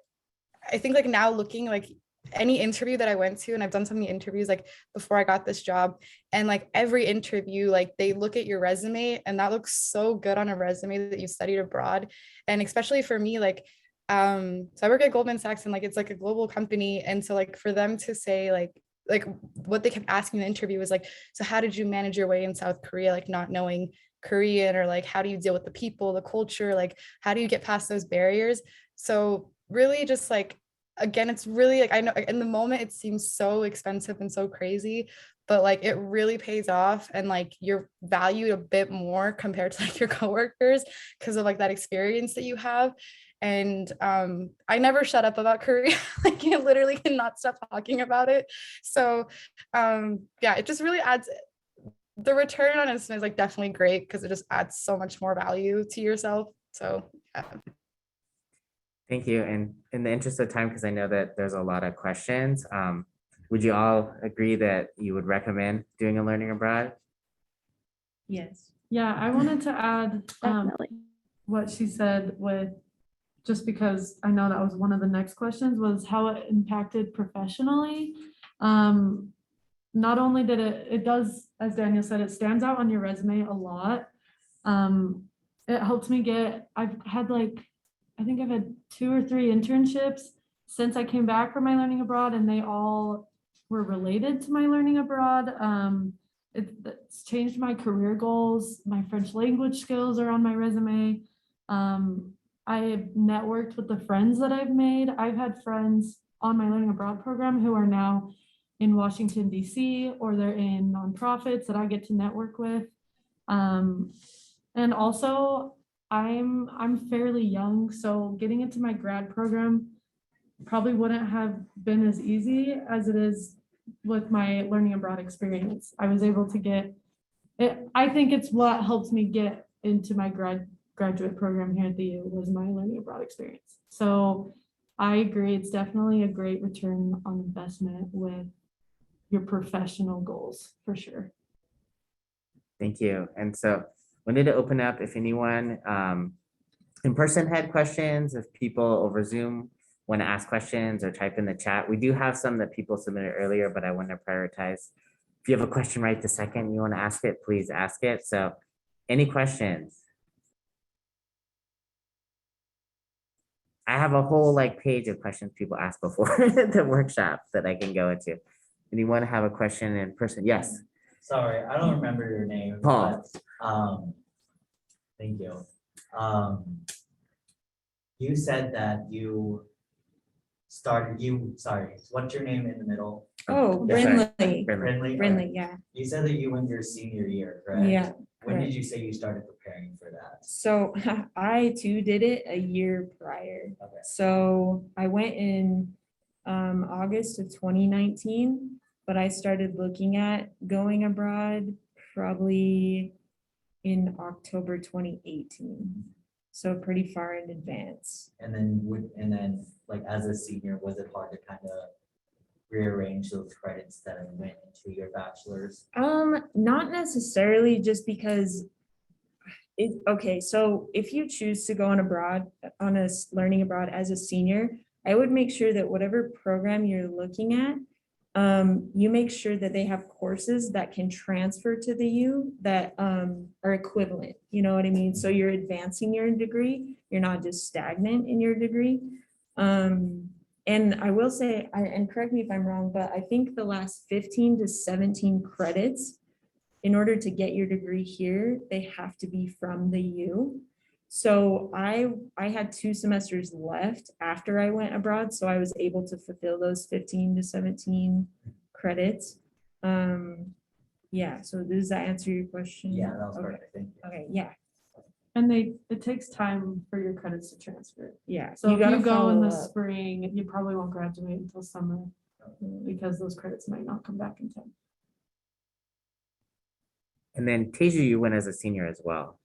think like now looking like any interview that I went to, and I've done so many interviews like before I got this job, and like every interview, like they look at your resume and that looks so good on a resume that you studied abroad. And especially for me, like so I work at Goldman Sachs and like it's like a global company. And so like for them to say like what they kept asking in the interview was like, so how did you manage your way in South Korea, like not knowing Korean, or like how do you deal with the people, the culture, like how do you get past those barriers? So really just like again, it's really like I know in the moment it seems so expensive and so crazy, but like it really pays off and like you're valued a bit more compared to like your coworkers because of like that experience that you have. And I never shut up about Korea. Like you literally cannot stop talking about it. So yeah, it just really adds the return on investment is like definitely great because it just adds so much more value to yourself. So yeah. Thank you. And in the interest of time, because I know that there's a lot of questions, would you all agree that you would recommend doing a learning abroad? Yes. Yeah, I wanted to add Definitely. what she said with, just because I know that was one of the next questions, was how it impacted professionally. Not only did it does, as Daniel said, it stands out on your resume a lot. It helped me I've had like, I think I've had 2 or 3 internships since I came back from my learning abroad, and they all were related to my learning abroad. It's changed my career goals. My French language skills are on my resume. I've networked with the friends that I've made. I've had friends on my learning abroad program who are now in Washington, DC, or they're in nonprofits that I get to network with. And also I'm fairly young, so getting into my grad program probably wouldn't have been as easy as it is with my learning abroad experience. I was able to get it. I think it's what helps me get into my graduate program here at the U was my learning abroad experience. So I agree, it's definitely a great return on investment with your professional goals for sure. Thank you. And so wanted to open up if anyone in person had questions, if people over Zoom want to ask questions or type in the chat. We do have some that people submitted earlier, but I want to prioritize. If you have a question right this second, you want to ask it, please ask it. So any questions? I have a whole like page of questions people asked before the workshop that I can go into. Anyone have a question in person? Yes, Sorry, I don't remember your name. Paul. But, thank you. You said that you sorry, what's your name in the middle? Oh, That's right. Brinley. Brindley? Brinley, yeah. You said that you went your senior year, correct? Yeah. When did correct. you say you started preparing for that? So I too did it a year prior. Okay. So I went in August of 2019, but I started looking at going abroad probably in October 2018. So pretty far in advance. And then like as a senior, was it hard to kind of rearrange those credits that went into your bachelor's? Not necessarily, just because okay, so if you choose to go on a learning abroad as a senior, I would make sure that whatever program you're looking at, you make sure that they have courses that can transfer to the U that are equivalent. You know what I mean? So you're advancing your degree. You're not just stagnant in your degree. And I will say, and correct me if I'm wrong, but I think the last 15 to 17 credits, in order to get your degree here, they have to be from the U. So I had 2 semesters left after I went abroad, so I was able to fulfill those 15 to 17 credits. Yeah, so does that answer your question? Yeah, that was Okay. perfect. Thank you. Okay, yeah, And it takes time for your credits to transfer. yeah. So if gotta you go in the follow up. spring, you probably won't graduate until summer. because those credits might not come back in time. And then Teju, you went as a senior as well.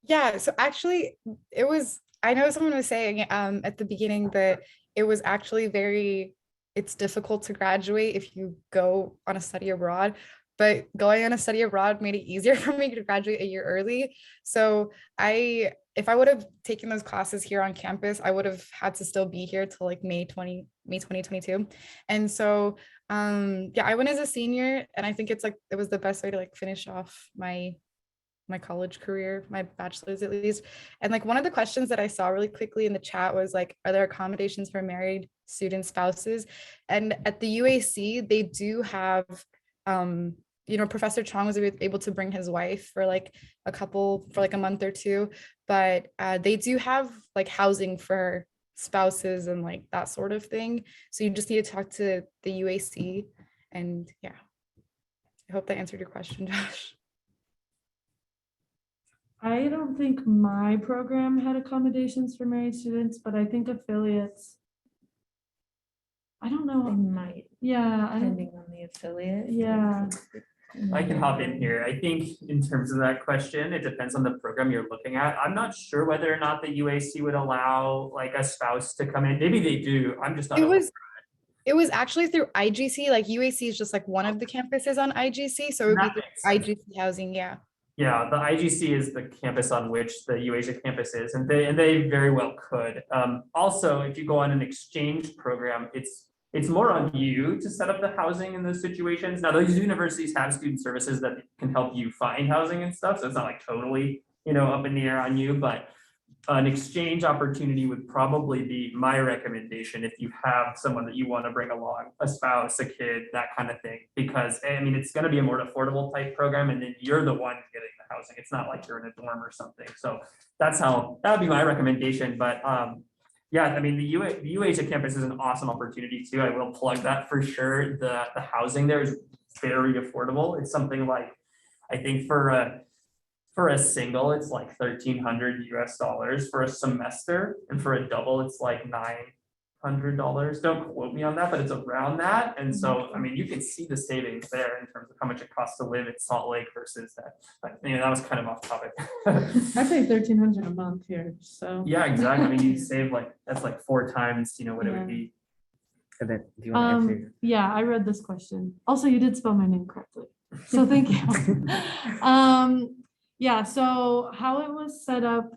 Yeah, so actually it was, I know someone was saying at the beginning that it was actually it's difficult to graduate if you go on a study abroad, but going on a study abroad made it easier for me to graduate a year early. So if I would have taken those classes here on campus, I would have had to still be here till like May 2022. And so yeah, I went as a senior, and I think it was the best way to like finish off my college career, my bachelor's at least. And like one of the questions that I saw really quickly in the chat was like, are there accommodations for married student spouses? And at the UAC, they do have, Professor Chong was able to bring his wife for like a month or two, but they do have like housing for spouses and like that sort of thing. So you just need to talk to the UAC. And yeah, I hope that answered your question, Josh. I don't think my program had accommodations for married students, but I think affiliates. I don't They know. might, Yeah, depending on the affiliate. yeah. I can hop in here. I think in terms of that question, it depends on the program you're looking at. I'm not sure whether or not the UAC would allow like a spouse to come in. Maybe they do. I'm just not. It was actually through IGC. Like UAC is just like one of the campuses on IGC, so it would be That through makes sense. IGC housing. Yeah. Yeah, the IGC is the campus on which the UAsia campus is, and they very well could. Also, if you go on an exchange program, it's more on you to set up the housing in those situations. Now, those universities have student services that can help you find housing and stuff, so it's not like totally, up in the air on you, but an exchange opportunity would probably be my recommendation if you have someone that you want to bring along, a spouse, a kid, that kind of thing. Because I mean, it's going to be a more affordable type program, and then you're the one getting the housing. It's not like you're in a dorm or something. So that would be my recommendation. But yeah, I mean, the UAsia campus is an awesome opportunity too. I will plug that for sure. The housing there is very affordable. It's something like, I think for a single, it's like $1,300 for a semester, and for a double, it's like $900. Don't quote me on that, but it's around that. And so, I mean, you can see the savings there in terms of how much it costs to live in Salt Lake versus that. But that was kind of off topic. I pay $1,300 a month here, so. Yeah, exactly. I mean, you save that's like 4 times, what it Yeah. would be. And then, do you want to answer? Yeah, I read this question. Also, you did spell my name correctly, so thank you. Yeah, so how it was set up,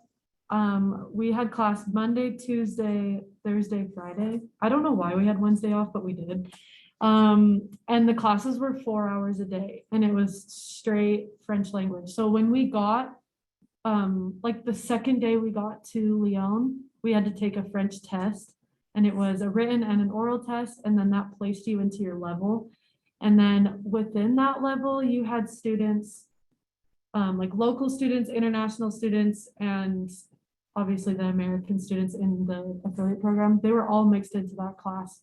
we had class Monday, Tuesday, Thursday, Friday. I don't know why we had Wednesday off, but we did. And the classes were 4 hours a day, and it was straight French language. So when we got, like the second day we got to Lyon, we had to take a French test, and it was a written and an oral test, and then that placed you into your level. And then within that level, you had students, like local students, international students, and obviously the American students in the affiliate program. They were all mixed into that class.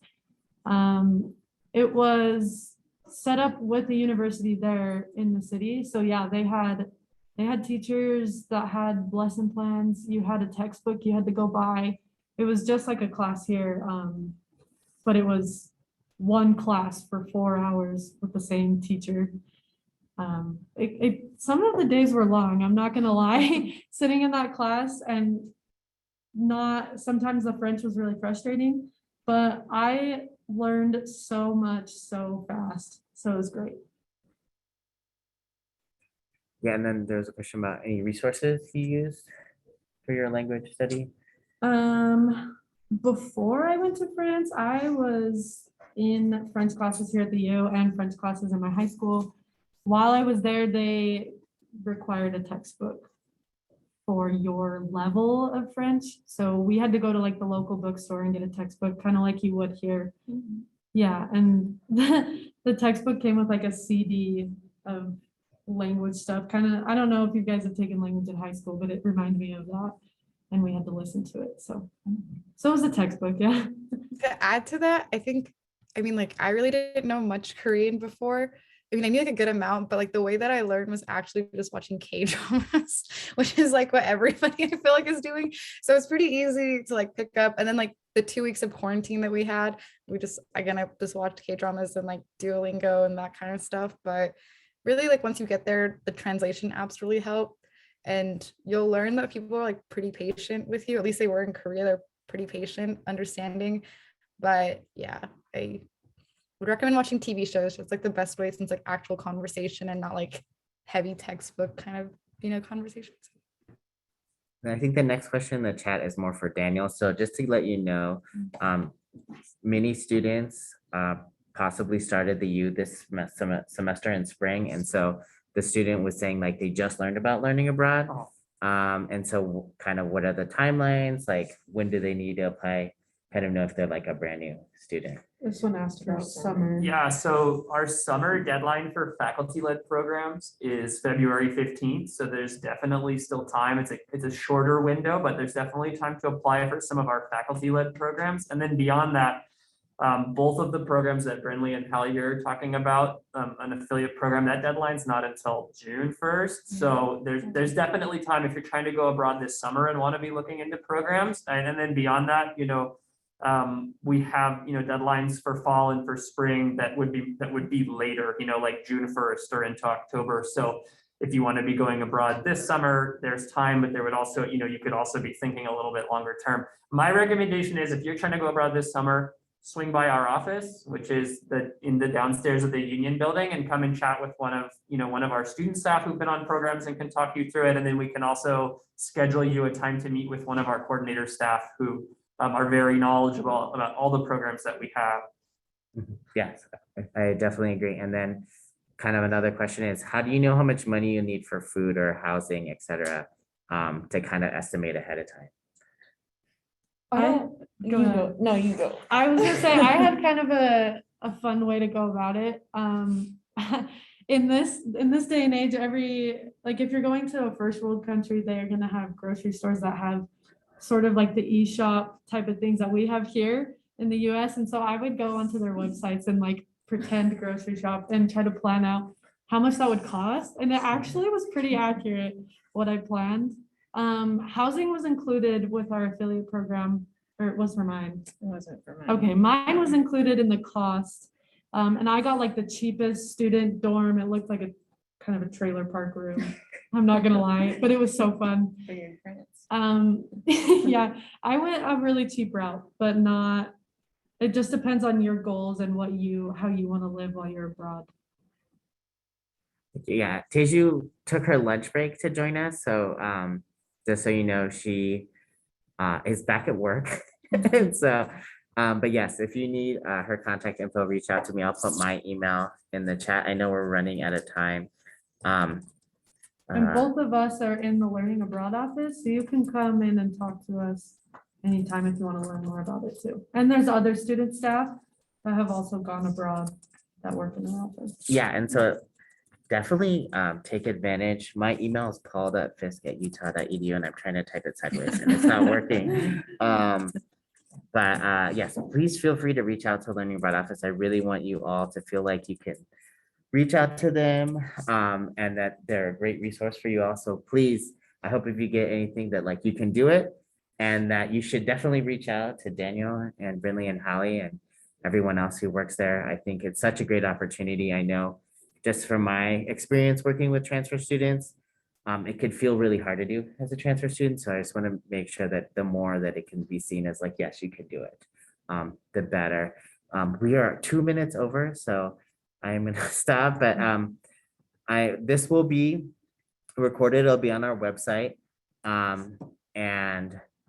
It was set up with the university there in the city. So yeah, they had teachers that had lesson plans. You had a textbook you had to go buy. It was just like a class here, but it was one class for 4 hours with the same teacher. Some of the days were long, I'm not gonna lie, sitting in that class, and sometimes the French was really frustrating, but I learned so much so fast, so it was great. Yeah, and then there's a question about any resources you used for your language study. Before I went to France, I was in French classes here at the U and French classes in my high school. While I was there, they required a textbook for your level of French. So we had to go to like the local bookstore and get a textbook, kind of like you would here. Yeah, and the textbook came with like a CD of language stuff. Kind of, I don't know if you guys have taken language in high school, but it reminded me of that. And we had to listen to it. So it was a textbook, yeah. To add to that, I mean, like I really didn't know much Korean before. I mean, I knew like a good amount, but like the way that I learned was actually just watching K-dramas, which is like what everybody I feel like is doing. So it's pretty easy to like pick up. And then like the 2 weeks of quarantine that we had, we just, again, I just watched K-dramas and like Duolingo and that kind of stuff. But really like once you get there, the translation apps really help. And you'll learn that people are like pretty patient with you. At least they were in Korea. They're pretty patient, understanding. But yeah, I would recommend watching TV shows. It's like the best way since like actual conversation and not like heavy textbook kind of, conversations. And I think the next question in the chat is more for Daniel. So just to let you know, many students possibly started the U this semester in spring. And so the student was saying like they just learned about learning abroad. And so kind of what are the timelines? Like when do they need to apply? Kind of know if they're like a brand new student. This one asked about summer. Yeah, so our summer deadline for faculty-led programs is February 15th. So there's definitely still time. It's a shorter window, but there's definitely time to apply for some of our faculty-led programs. And then beyond that, both of the programs that Brinley and Hallie are talking about, an affiliate program, that deadline's not until June 1st. So there's definitely time if you're trying to go abroad this summer and want to be looking into programs. And then beyond that, we have, deadlines for fall and for spring that would be later, like June 1st or into October. So if you want to be going abroad this summer, there's time, but there would also, you could also be thinking a little bit longer term. My recommendation is if you're trying to go abroad this summer, swing by our office, which is in the downstairs of the Union Building, and come and chat with one of our student staff who've been on programs and can talk you through it. And then we can also schedule you a time to meet with one of our coordinator staff who are very knowledgeable about all the programs that we have. Yes, I definitely agree. And then kind of another question is, how do you know how much money you need for food or housing, et cetera, to kind of estimate ahead of time? Go ahead. No, you go. I was gonna say, I had kind of a fun way to go about it. In this day and age, if you're going to a first world country, they are gonna have grocery stores that have sort of like the e-shop type of things that we have here in the US. And so I would go onto their websites and like pretend grocery shop and try to plan out how much that would cost. And it actually was pretty accurate what I planned. Housing was included with our affiliate program, or it was for mine. It wasn't for mine. Okay, mine was included in the cost. And I got like the cheapest student dorm. It looked like a kind of a trailer park room. I'm not gonna lie, but it was so fun. For your friends. Yeah, I went a really cheap route, but it just depends on your goals and how you want to live while you're abroad. Yeah, Teju took her lunch break to join us. So just so you know, she is back at work. And so, but yes, if you need her contact info, reach out to me. I'll put my email in the chat. I know we're running out of time. And both of us are in the Learning Abroad office, so you can come in and talk to us anytime if you want to learn more about it too. And there's other student staff that have also gone abroad that work in the office. Yeah, and so definitely take advantage. My email is paul.fisk@utah.edu, and I'm trying to type it sideways and it's not working. But yes, please feel free to reach out to Learning Abroad office. I really want you all to feel like you can reach out to them and that they're a great resource for you all. So please, I hope if you get anything that like you can do it, and that you should definitely reach out to Daniel and Brinley and Hallie and everyone else who works there. I think it's such a great opportunity. I know just from my experience working with transfer students, it could feel really hard to do as a transfer student. So I just want to make sure that the more that it can be seen as like, yes, you could do it, the better. We are 2 minutes over, so I'm gonna stop, but this will be recorded. It'll be on our website. And